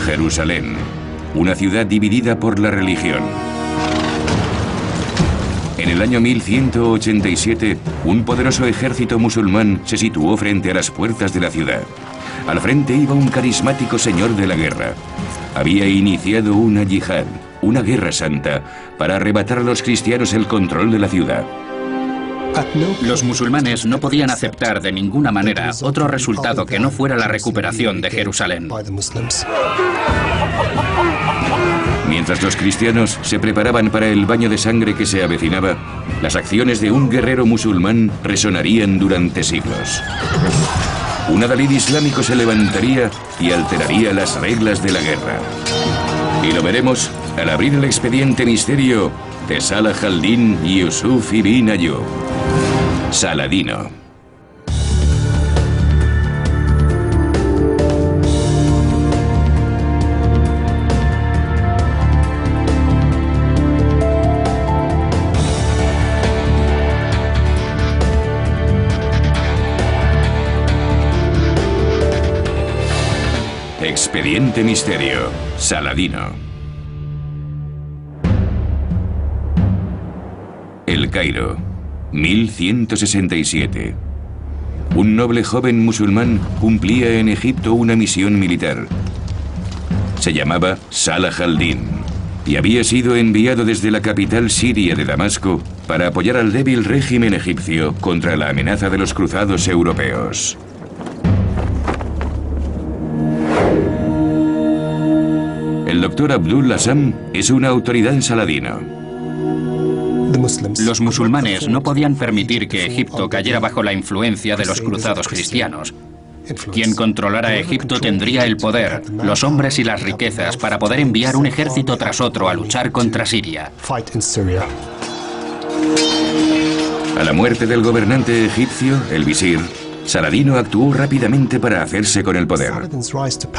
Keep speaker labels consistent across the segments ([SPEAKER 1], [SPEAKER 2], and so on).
[SPEAKER 1] Jerusalén, una ciudad dividida por la religión. En el año 1187, un poderoso ejército musulmán se situó frente a las puertas de la ciudad. Al frente iba un carismático señor de la guerra. Había iniciado una yihad, una guerra santa, para arrebatar a los cristianos el control de la ciudad.
[SPEAKER 2] Los musulmanes no podían aceptar de ninguna manera otro resultado que no fuera la recuperación de Jerusalén.
[SPEAKER 1] Mientras los cristianos se preparaban para el baño de sangre que se avecinaba, las acciones de un guerrero musulmán resonarían durante siglos. Un adalid islámico se levantaría y alteraría las reglas de la guerra. Y lo veremos al abrir el expediente misterio de Salah al-Din Yusuf ibn Ayyub. Saladino. Expediente Misterio, Saladino. El Cairo, 1167. Un noble joven musulmán cumplía en Egipto una misión militar. Se llamaba Salah al-Din y había sido enviado desde la capital siria de Damasco para apoyar al débil régimen egipcio contra la amenaza de los cruzados europeos. El doctor Abdul Azzam es una autoridad en Saladino.
[SPEAKER 2] Los musulmanes no podían permitir que Egipto cayera bajo la influencia de los cruzados cristianos. Quien controlara Egipto tendría el poder, los hombres y las riquezas para poder enviar un ejército tras otro a luchar contra Siria.
[SPEAKER 1] A la muerte del gobernante egipcio, el visir, Saladino actuó rápidamente para hacerse con el poder.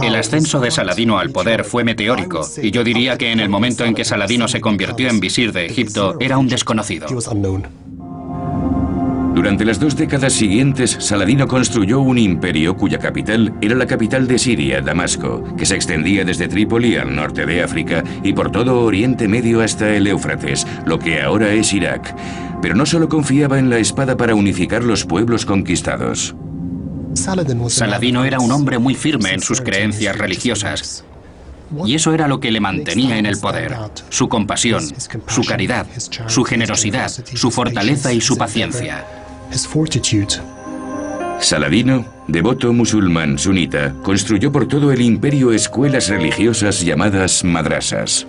[SPEAKER 2] El ascenso de Saladino al poder fue meteórico, y yo diría que en el momento en que Saladino se convirtió en visir de Egipto, era un desconocido.
[SPEAKER 1] Durante las 2 décadas siguientes, Saladino construyó un imperio cuya capital era la capital de Siria, Damasco, que se extendía desde Trípoli al norte de África y por todo Oriente Medio hasta el Éufrates, lo que ahora es Irak. Pero no solo confiaba en la espada para unificar los pueblos conquistados.
[SPEAKER 2] Saladino era un hombre muy firme en sus creencias religiosas. Y eso era lo que le mantenía en el poder: su compasión, su caridad, su generosidad, su fortaleza y su paciencia.
[SPEAKER 1] Saladino, devoto musulmán sunita, construyó por todo el imperio escuelas religiosas llamadas madrasas.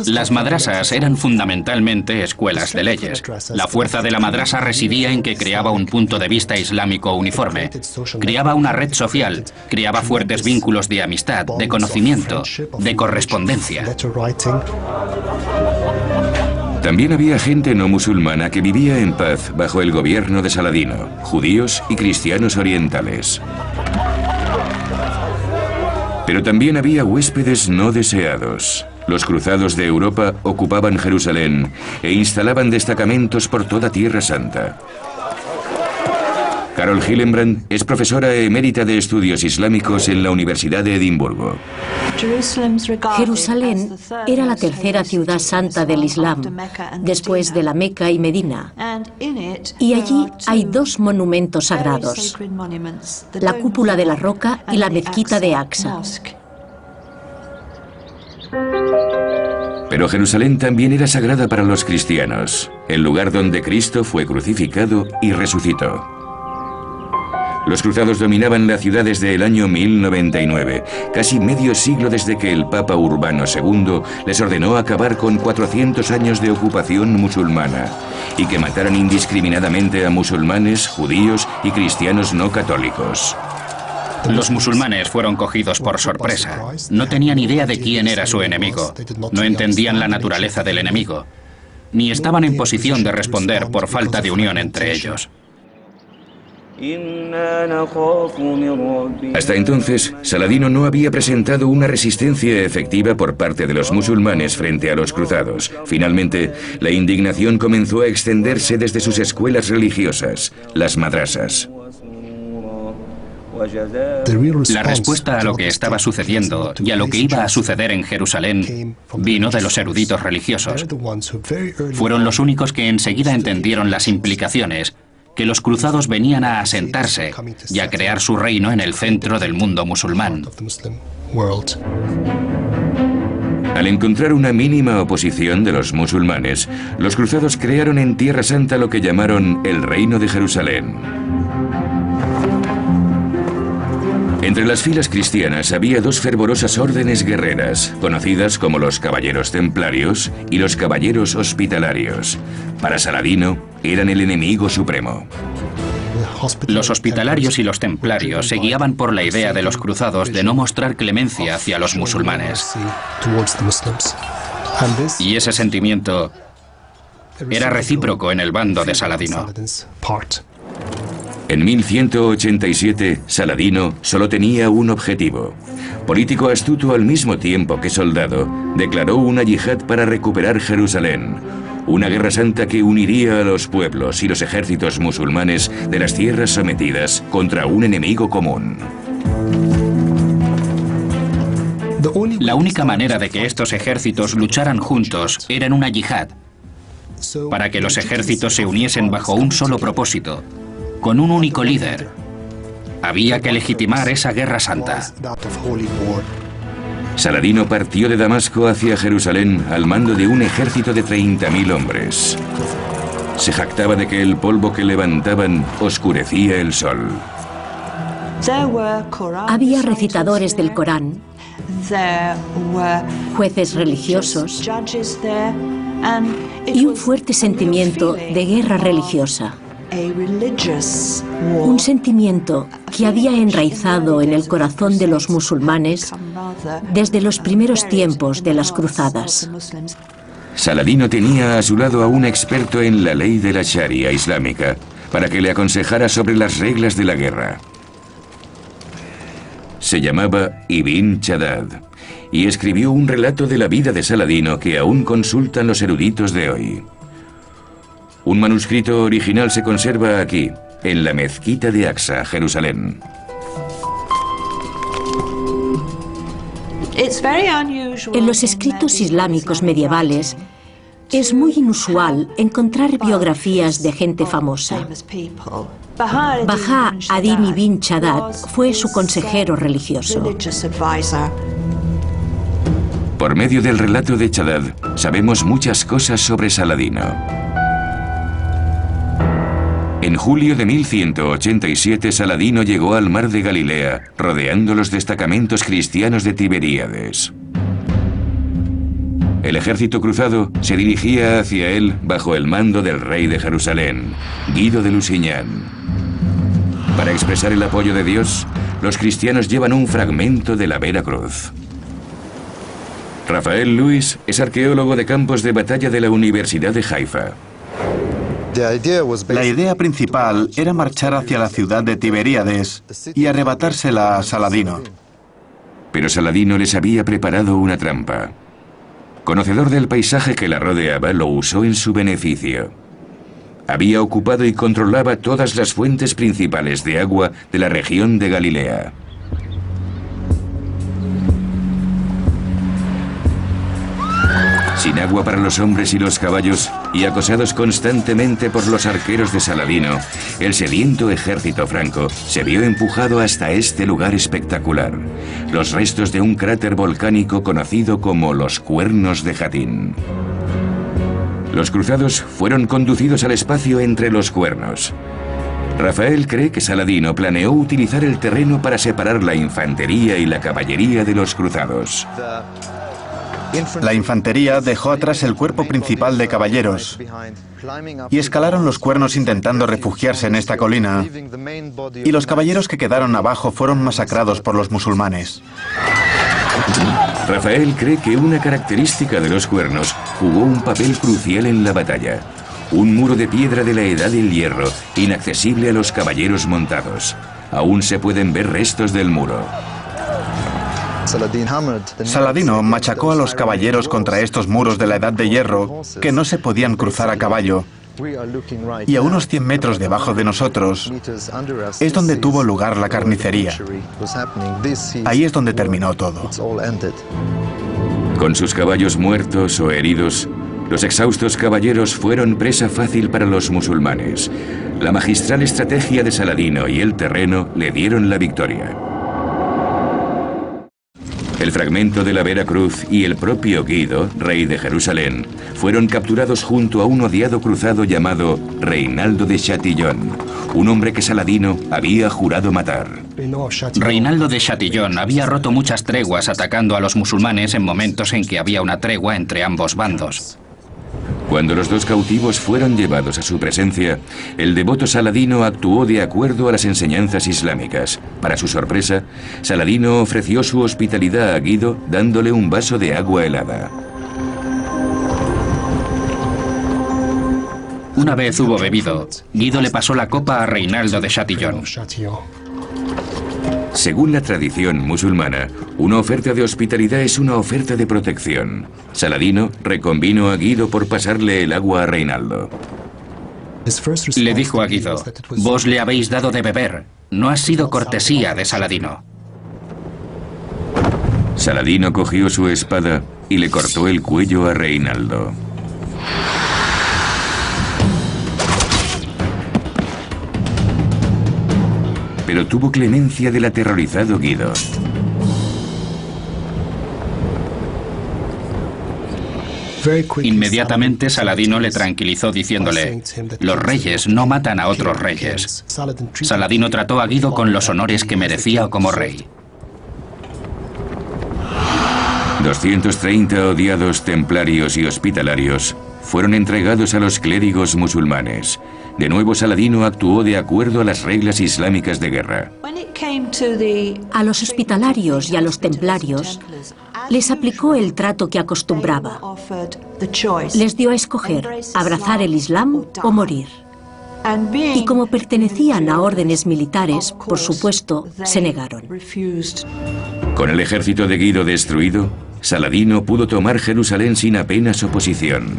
[SPEAKER 2] Las madrasas eran fundamentalmente escuelas de leyes. La fuerza de la madrasa residía en que creaba un punto de vista islámico uniforme, creaba una red social, creaba fuertes vínculos de amistad, de conocimiento, de correspondencia.
[SPEAKER 1] También había gente no musulmana que vivía en paz bajo el gobierno de Saladino, judíos y cristianos orientales. Pero también había huéspedes no deseados. Los cruzados de Europa ocupaban Jerusalén e instalaban destacamentos por toda Tierra Santa. Carol Hillenbrand es profesora emérita de estudios islámicos en la Universidad de Edimburgo.
[SPEAKER 3] Jerusalén era la tercera ciudad santa del Islam, después de la Meca y Medina. Y allí hay 2 monumentos sagrados: la cúpula de la roca y la mezquita de Aqsa.
[SPEAKER 1] Pero Jerusalén también era sagrada para los cristianos, el lugar donde Cristo fue crucificado y resucitó. Los cruzados dominaban la ciudad desde el año 1099, casi medio siglo desde que el Papa Urbano II les ordenó acabar con 400 años de ocupación musulmana y que mataran indiscriminadamente a musulmanes, judíos y cristianos no católicos.
[SPEAKER 2] Los musulmanes fueron cogidos por sorpresa. No tenían idea de quién era su enemigo. No entendían la naturaleza del enemigo. Ni estaban en posición de responder por falta de unión entre ellos.
[SPEAKER 1] Hasta entonces, Saladino no había presentado una resistencia efectiva por parte de los musulmanes frente a los cruzados. Finalmente, la indignación comenzó a extenderse desde sus escuelas religiosas, las madrasas.
[SPEAKER 2] La respuesta a lo que estaba sucediendo y a lo que iba a suceder en Jerusalén vino de los eruditos religiosos. Fueron los únicos que enseguida entendieron las implicaciones, que los cruzados venían a asentarse y a crear su reino en el centro del mundo musulmán.
[SPEAKER 1] Al encontrar una mínima oposición de los musulmanes, los cruzados crearon en Tierra Santa lo que llamaron el Reino de Jerusalén. Entre las filas cristianas había dos fervorosas órdenes guerreras, conocidas como los Caballeros Templarios y los Caballeros Hospitalarios. Para Saladino, eran el enemigo supremo.
[SPEAKER 2] Los hospitalarios y los templarios se guiaban por la idea de los cruzados de no mostrar clemencia hacia los musulmanes. Y ese sentimiento era recíproco en el bando de Saladino.
[SPEAKER 1] En 1187, Saladino solo tenía un objetivo. Político astuto al mismo tiempo que soldado, declaró una yihad para recuperar Jerusalén. Una guerra santa que uniría a los pueblos y los ejércitos musulmanes de las tierras sometidas contra un enemigo común.
[SPEAKER 2] La única manera de que estos ejércitos lucharan juntos era en una yihad, para que los ejércitos se uniesen bajo un solo propósito, con un único líder. Había que legitimar esa guerra santa.
[SPEAKER 1] Saladino partió de Damasco hacia Jerusalén al mando de un ejército de 30.000 hombres. Se jactaba de que el polvo que levantaban oscurecía el sol.
[SPEAKER 3] Había recitadores del Corán, jueces religiosos y un fuerte sentimiento de guerra religiosa. Un sentimiento que había enraizado en el corazón de los musulmanes desde los primeros tiempos de las cruzadas.
[SPEAKER 1] Saladino tenía a su lado a un experto en la ley de la Sharia islámica para que le aconsejara sobre las reglas de la guerra. Se llamaba Ibn Shaddad y escribió un relato de la vida de Saladino que aún consultan los eruditos de hoy. Un manuscrito original se conserva aquí, en la mezquita de Aqsa, Jerusalén.
[SPEAKER 3] En los escritos islámicos medievales es muy inusual encontrar biografías de gente famosa. Bahá ad-Din ibn Shaddad fue su consejero religioso.
[SPEAKER 1] Por medio del relato de Shaddad, sabemos muchas cosas sobre Saladino. En julio de 1187, Saladino llegó al mar de Galilea, rodeando los destacamentos cristianos de Tiberíades. El ejército cruzado se dirigía hacia él bajo el mando del rey de Jerusalén, Guido de Lusignan. Para expresar el apoyo de Dios, los cristianos llevan un fragmento de la Vera Cruz. Rafael Luis es arqueólogo de campos de batalla de la Universidad de Haifa.
[SPEAKER 4] La idea principal era marchar hacia la ciudad de Tiberíades y arrebatársela a Saladino.
[SPEAKER 1] Pero Saladino les había preparado una trampa. Conocedor del paisaje que la rodeaba, lo usó en su beneficio. Había ocupado y controlaba todas las fuentes principales de agua de la región de Galilea. Sin agua para los hombres y los caballos, y acosados constantemente por los arqueros de Saladino, el sediento ejército franco se vio empujado hasta este lugar espectacular, los restos de un cráter volcánico conocido como los Cuernos de Jatín. Los cruzados fueron conducidos al espacio entre los cuernos. Rafael cree que Saladino planeó utilizar el terreno para separar la infantería y la caballería de los cruzados.
[SPEAKER 4] La infantería dejó atrás el cuerpo principal de caballeros y escalaron los cuernos intentando refugiarse en esta colina, y los caballeros que quedaron abajo fueron masacrados por los musulmanes.
[SPEAKER 1] Rafael cree que una característica de los cuernos jugó un papel crucial en la batalla. Un muro de piedra de la Edad del Hierro, inaccesible a los caballeros montados. Aún se pueden ver restos del muro.
[SPEAKER 4] Saladino machacó a los caballeros contra estos muros de la Edad de Hierro que no se podían cruzar a caballo Y a unos 100 metros debajo de nosotros es donde tuvo lugar la carnicería. Ahí es donde terminó todo.
[SPEAKER 1] Con sus caballos muertos o heridos, los exhaustos caballeros fueron presa fácil para los musulmanes. La magistral estrategia de Saladino y el terreno le dieron la victoria. El fragmento de la Vera Cruz y el propio Guido, rey de Jerusalén, fueron capturados junto a un odiado cruzado llamado Reinaldo de Chatillon, un hombre que Saladino había jurado matar.
[SPEAKER 2] Reinaldo de Chatillon había roto muchas treguas atacando a los musulmanes en momentos en que había una tregua entre ambos bandos.
[SPEAKER 1] Cuando los dos cautivos fueron llevados a su presencia, el devoto Saladino actuó de acuerdo a las enseñanzas islámicas. Para su sorpresa, Saladino ofreció su hospitalidad a Guido dándole un vaso de agua helada.
[SPEAKER 2] Una vez hubo bebido, Guido le pasó la copa a Reinaldo de Chatillon.
[SPEAKER 1] Según la tradición musulmana, una oferta de hospitalidad es una oferta de protección. Saladino reconvino a Guido por pasarle el agua a Reinaldo.
[SPEAKER 2] Le dijo a Guido: vos le habéis dado de beber, no ha sido cortesía de Saladino.
[SPEAKER 1] Saladino cogió su espada y le cortó el cuello a Reinaldo. Pero tuvo clemencia del aterrorizado Guido.
[SPEAKER 2] Inmediatamente Saladino le tranquilizó diciéndole: los reyes no matan a otros reyes. Saladino trató a Guido con los honores que merecía como rey.
[SPEAKER 1] 230 odiados templarios y hospitalarios fueron entregados a los clérigos musulmanes. De nuevo Saladino actuó de acuerdo a las reglas islámicas de guerra.
[SPEAKER 3] A los hospitalarios y a los templarios les aplicó el trato que acostumbraba. Les dio a escoger abrazar el Islam o morir. Y como pertenecían a órdenes militares, por supuesto, se negaron.
[SPEAKER 1] Con el ejército de Guido destruido, Saladino pudo tomar Jerusalén sin apenas oposición.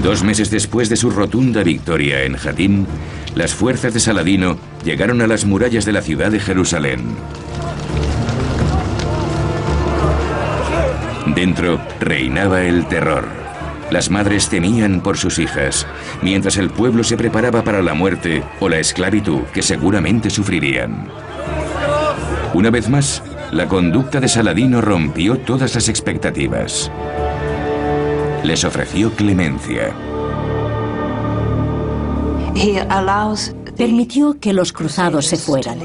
[SPEAKER 1] 2 meses después de su rotunda victoria en Jatín, las fuerzas de Saladino llegaron a las murallas de la ciudad de Jerusalén. Dentro reinaba el terror. Las madres temían por sus hijas, mientras el pueblo se preparaba para la muerte o la esclavitud que seguramente sufrirían. Una vez más, la conducta de Saladino rompió todas las expectativas. Les ofreció clemencia.
[SPEAKER 3] Permitió que los cruzados se fueran.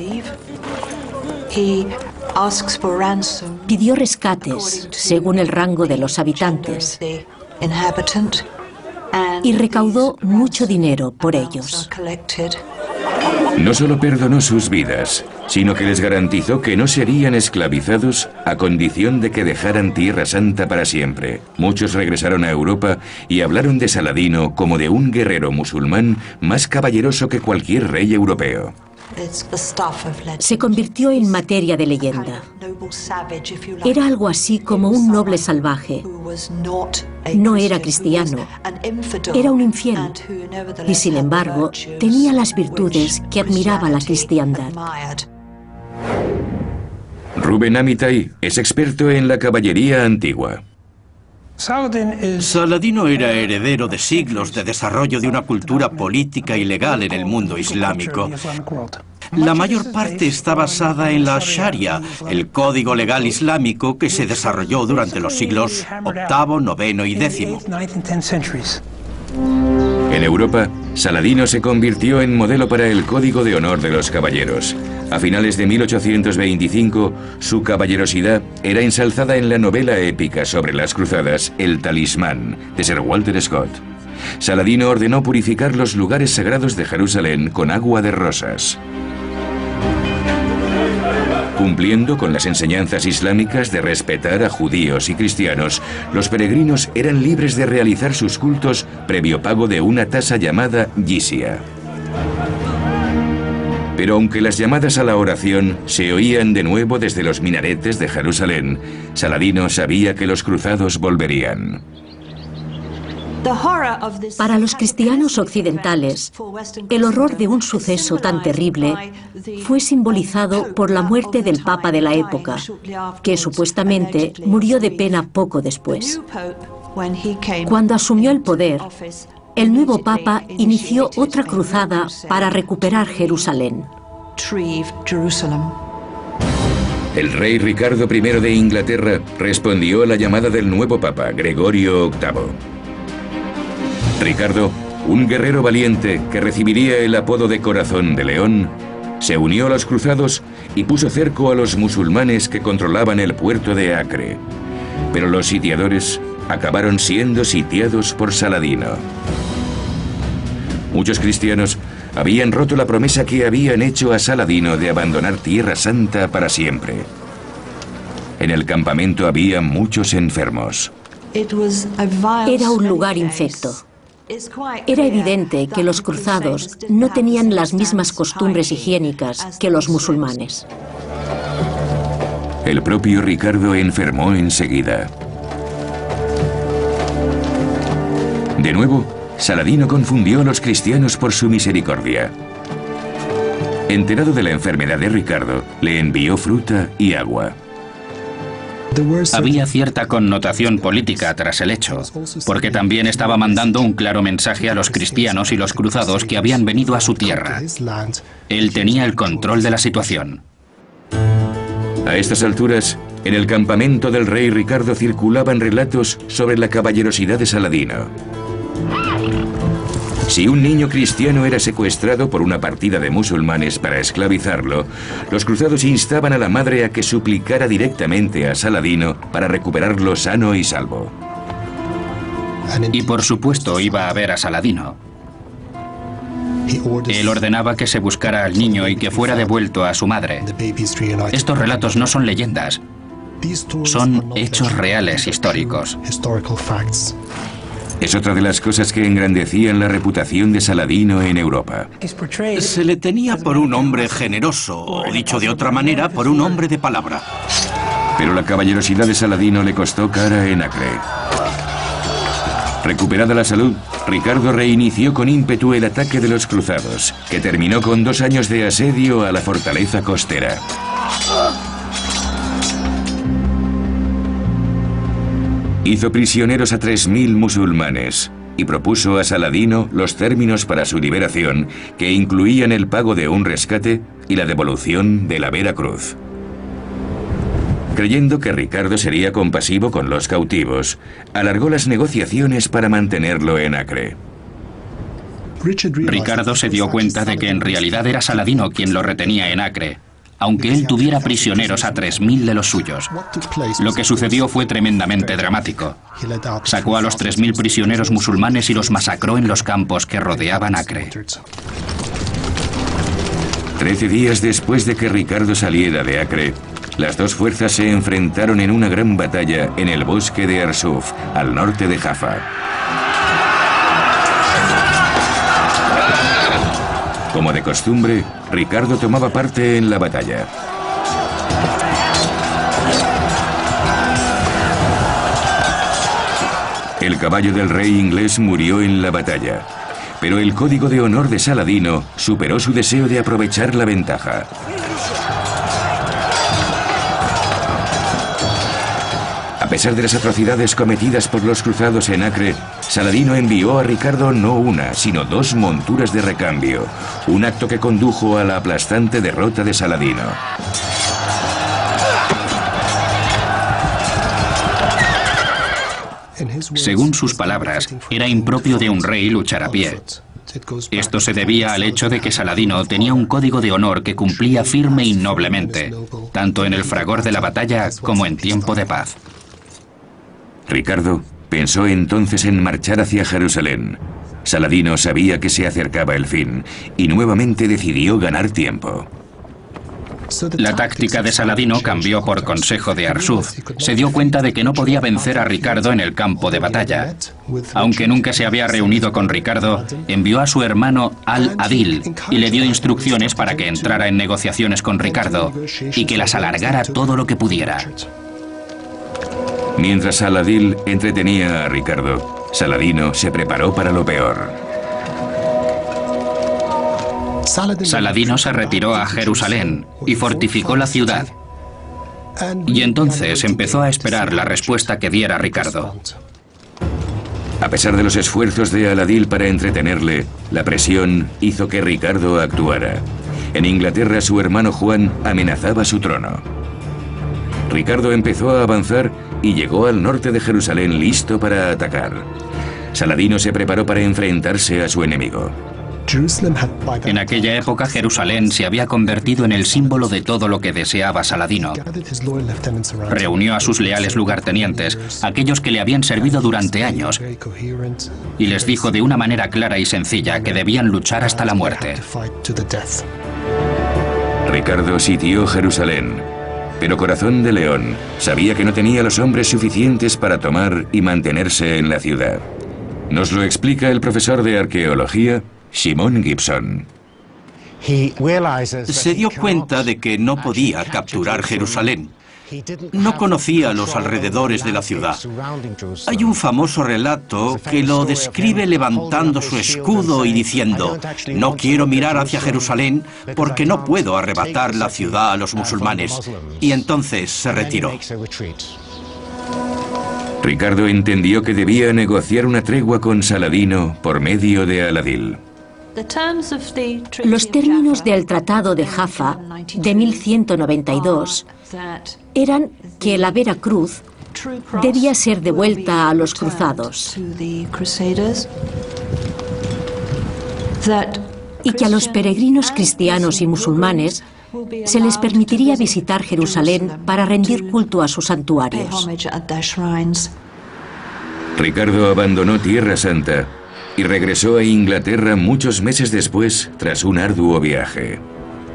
[SPEAKER 3] Pidió rescates según el rango de los habitantes y recaudó mucho dinero por ellos.
[SPEAKER 1] No solo perdonó sus vidas, sino que les garantizó que no serían esclavizados a condición de que dejaran Tierra Santa para siempre. Muchos regresaron a Europa y hablaron de Saladino como de un guerrero musulmán más caballeroso que cualquier rey europeo.
[SPEAKER 3] Se convirtió en materia de leyenda. Era algo así como un noble salvaje. No era cristiano, era un infiel, y sin embargo tenía las virtudes que admiraba la cristiandad.
[SPEAKER 1] Rubén Amitai es experto en la caballería antigua.
[SPEAKER 5] Saladino era heredero de siglos de desarrollo de una cultura política y legal en el mundo islámico. La mayor parte está basada en la Sharia, el código legal islámico que se desarrolló durante los siglos VIII, IX y X.
[SPEAKER 1] En Europa, Saladino se convirtió en modelo para el Código de Honor de los Caballeros. A finales de 1825, su caballerosidad era ensalzada en la novela épica sobre las cruzadas El Talismán, de Sir Walter Scott. Saladino ordenó purificar los lugares sagrados de Jerusalén con agua de rosas. Cumpliendo con las enseñanzas islámicas de respetar a judíos y cristianos, los peregrinos eran libres de realizar sus cultos previo pago de una tasa llamada jizya. Pero aunque las llamadas a la oración se oían de nuevo desde los minaretes de Jerusalén, Saladino sabía que los cruzados volverían.
[SPEAKER 3] Para los cristianos occidentales, el horror de un suceso tan terrible fue simbolizado por la muerte del Papa de la época, que supuestamente murió de pena poco después. Cuando asumió el poder, el nuevo Papa inició otra cruzada para recuperar Jerusalén.
[SPEAKER 1] El rey Ricardo I de Inglaterra respondió a la llamada del nuevo Papa, Gregorio VIII. Ricardo, un guerrero valiente que recibiría el apodo de Corazón de León, se unió a los cruzados y puso cerco a los musulmanes que controlaban el puerto de Acre. Pero los sitiadores acabaron siendo sitiados por Saladino. Muchos cristianos habían roto la promesa que habían hecho a Saladino de abandonar Tierra Santa para siempre. En el campamento había muchos enfermos.
[SPEAKER 3] Era un lugar infecto. Era evidente que los cruzados no tenían las mismas costumbres higiénicas que los musulmanes.
[SPEAKER 1] El propio Ricardo enfermó enseguida. De nuevo, Saladino confundió a los cristianos por su misericordia. Enterado de la enfermedad de Ricardo, le envió fruta y agua.
[SPEAKER 2] Había cierta connotación política tras el hecho, porque también estaba mandando un claro mensaje a los cristianos y los cruzados que habían venido a su tierra. Él tenía el control de la situación.
[SPEAKER 1] A estas alturas, en el campamento del rey Ricardo circulaban relatos sobre la caballerosidad de Saladino. Si un niño cristiano era secuestrado por una partida de musulmanes para esclavizarlo, los cruzados instaban a la madre a que suplicara directamente a Saladino para recuperarlo sano y salvo.
[SPEAKER 2] Y por supuesto iba a ver a Saladino. Él ordenaba que se buscara al niño y que fuera devuelto a su madre. Estos relatos no son leyendas, son hechos reales históricos.
[SPEAKER 1] Es otra de las cosas que engrandecían la reputación de Saladino en Europa.
[SPEAKER 5] Se le tenía por un hombre generoso, o dicho de otra manera, por un hombre de palabra.
[SPEAKER 1] Pero la caballerosidad de Saladino le costó cara en Acre. Recuperada la salud, Ricardo reinició con ímpetu el ataque de los cruzados, que terminó con 2 años de asedio a la fortaleza costera. Hizo prisioneros a 3.000 musulmanes y propuso a Saladino los términos para su liberación, que incluían el pago de un rescate y la devolución de la Vera Cruz. Creyendo que Ricardo sería compasivo con los cautivos, alargó las negociaciones para mantenerlo en Acre.
[SPEAKER 2] Ricardo se dio cuenta de que en realidad era Saladino quien lo retenía en Acre, aunque él tuviera prisioneros a 3.000 de los suyos. Lo que sucedió fue tremendamente dramático. Sacó a los 3.000 prisioneros musulmanes y los masacró en los campos que rodeaban Acre.
[SPEAKER 1] 13 días después de que Ricardo saliera de Acre, las dos fuerzas se enfrentaron en una gran batalla en el bosque de Arsuf, al norte de Jaffa. Como de costumbre, Ricardo tomaba parte en la batalla. El caballo del rey inglés murió en la batalla, pero el código de honor de Saladino superó su deseo de aprovechar la ventaja. A pesar de las atrocidades cometidas por los cruzados en Acre, Saladino envió a Ricardo no una, sino 2 monturas de recambio, un acto que condujo a la aplastante derrota de Saladino.
[SPEAKER 2] Según sus palabras, era impropio de un rey luchar a pie. Esto se debía al hecho de que Saladino tenía un código de honor que cumplía firme y noblemente, tanto en el fragor de la batalla como en tiempo de paz.
[SPEAKER 1] Ricardo pensó entonces en marchar hacia Jerusalén. Saladino sabía que se acercaba el fin y nuevamente decidió ganar tiempo.
[SPEAKER 2] La táctica de Saladino cambió por consejo de Arsuf. Se dio cuenta de que no podía vencer a Ricardo en el campo de batalla. Aunque nunca se había reunido con Ricardo, envió a su hermano Al-Adil y le dio instrucciones para que entrara en negociaciones con Ricardo y que las alargara todo lo que pudiera.
[SPEAKER 1] Mientras Al-Adil entretenía a Ricardo, Saladino se preparó para lo peor.
[SPEAKER 2] Saladino se retiró a Jerusalén y fortificó la ciudad. Y entonces empezó a esperar la respuesta que diera Ricardo.
[SPEAKER 1] A pesar de los esfuerzos de Aladil para entretenerle, la presión hizo que Ricardo actuara. En Inglaterra, su hermano Juan amenazaba su trono. Ricardo empezó a avanzar y llegó al norte de Jerusalén listo para atacar. Saladino se preparó para enfrentarse a su enemigo.
[SPEAKER 2] En aquella época, Jerusalén se había convertido en el símbolo de todo lo que deseaba Saladino. Reunió a sus leales lugartenientes, aquellos que le habían servido durante años, y les dijo de una manera clara y sencilla que debían luchar hasta la muerte.
[SPEAKER 1] Ricardo sitió Jerusalén, pero Corazón de León sabía que no tenía los hombres suficientes para tomar y mantenerse en la ciudad. Nos lo explica el profesor de arqueología, Simon Gibson.
[SPEAKER 5] Se dio cuenta de que no podía capturar Jerusalén. No conocía los alrededores de la ciudad. Hay un famoso relato que lo describe levantando su escudo y diciendo: no quiero mirar hacia Jerusalén porque no puedo arrebatar la ciudad a los musulmanes. Y entonces se retiró.
[SPEAKER 1] Ricardo entendió que debía negociar una tregua con Saladino por medio de Aladil.
[SPEAKER 3] Los términos del Tratado de Jaffa de 1192 eran que la Vera Cruz debía ser devuelta a los cruzados y que a los peregrinos cristianos y musulmanes se les permitiría visitar Jerusalén para rendir culto a sus santuarios.
[SPEAKER 1] Ricardo abandonó Tierra Santa y regresó a Inglaterra muchos meses después tras un arduo viaje.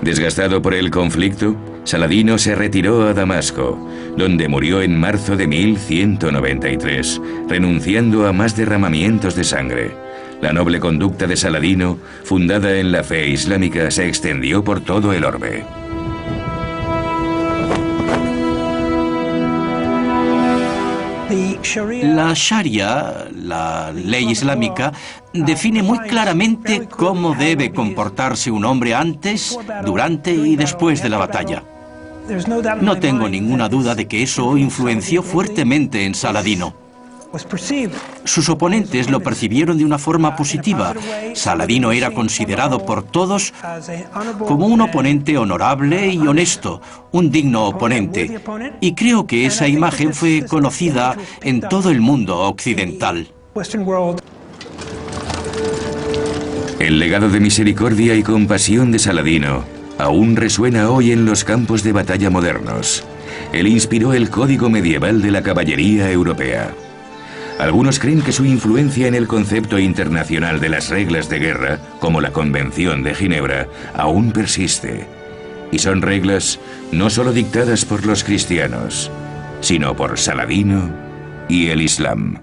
[SPEAKER 1] Desgastado por el conflicto, Saladino se retiró a Damasco, donde murió en marzo de 1193, renunciando a más derramamientos de sangre. La noble conducta de Saladino, fundada en la fe islámica, se extendió por todo el orbe.
[SPEAKER 5] La Sharia, la ley islámica, define muy claramente cómo debe comportarse un hombre antes, durante y después de la batalla. No tengo ninguna duda de que eso influenció fuertemente en Saladino. Sus oponentes lo percibieron de una forma positiva. Saladino era considerado por todos como un oponente honorable y honesto, un digno oponente. Y creo que esa imagen fue conocida en todo el mundo occidental.
[SPEAKER 1] El legado de misericordia y compasión de Saladino aún resuena hoy en los campos de batalla modernos. Él inspiró el código medieval de la caballería europea. Algunos creen que su influencia en el concepto internacional de las reglas de guerra, como la Convención de Ginebra, aún persiste. Y son reglas no solo dictadas por los cristianos, sino por Saladino y el Islam.